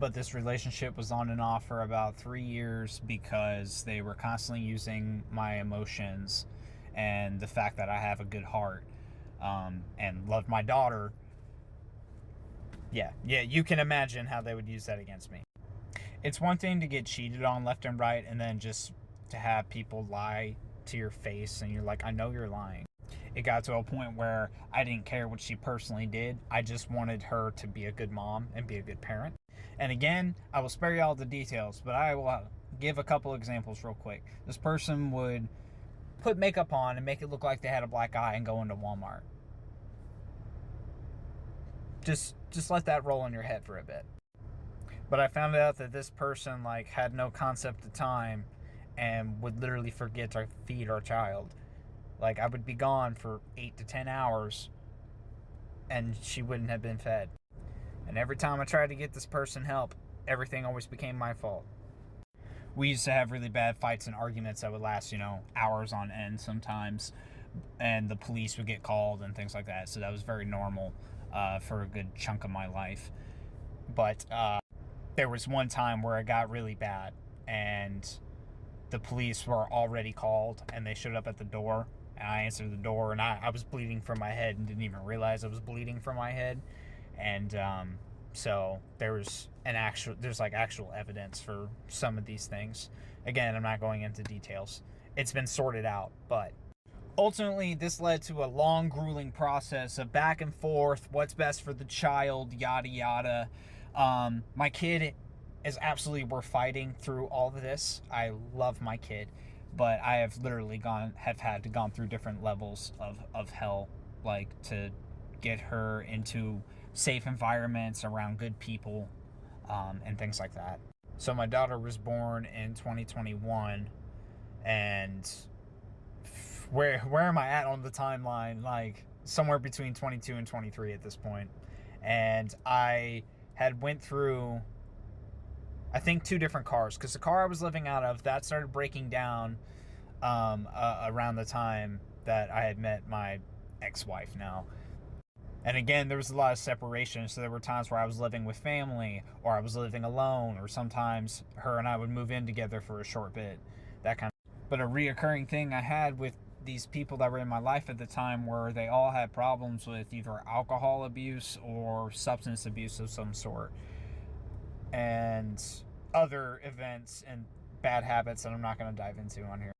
but this relationship was on and off for about 3 years because they were constantly using my emotions and the fact that I have a good heart, and love my daughter. Yeah, you can imagine how they would use that against me. It's one thing to get cheated on left and right, and then just to have people lie to your face and you're like, I know you're lying. It got to a point where I didn't care what she personally did. I just wanted her to be a good mom and be a good parent. And again, I will spare you all the details, but I will give a couple examples real quick. This person would put makeup on and make it look like they had a black eye and go into Walmart. Just let that roll in your head for a bit. But I found out that this person had no concept of time and would literally forget to feed our child. I would be gone for 8 to 10 hours and she wouldn't have been fed. And every time I tried to get this person help, everything always became my fault. We used to have really bad fights and arguments that would last, hours on end sometimes. And the police would get called and things like that. So that was very normal for a good chunk of my life. But there was one time where it got really bad and the police were already called and they showed up at the door. And I answered the door and I was bleeding from my head and didn't even realize I was bleeding from my head. And so there's actual evidence for some of these things. Again, I'm not going into details. It's been sorted out, but ultimately this led to a long, grueling process of back and forth, what's best for the child, yada yada. My kid is absolutely worth fighting through all of this. I love my kid, but I have literally had to gone through different levels of hell, to get her into safe environments around good people, and things like that. So my daughter was born in 2021, and where am I at on the timeline? Somewhere between 22 and 23 at this point. And I had went through, I think, 2 different cars, because the car I was living out of, that started breaking down around the time that I had met my ex-wife now. And again, there was a lot of separation, so there were times where I was living with family, or I was living alone, or sometimes her and I would move in together for a short bit, that kind of. But a reoccurring thing I had with these people that were in my life at the time were they all had problems with either alcohol abuse or substance abuse of some sort, and other events and bad habits that I'm not going to dive into on here.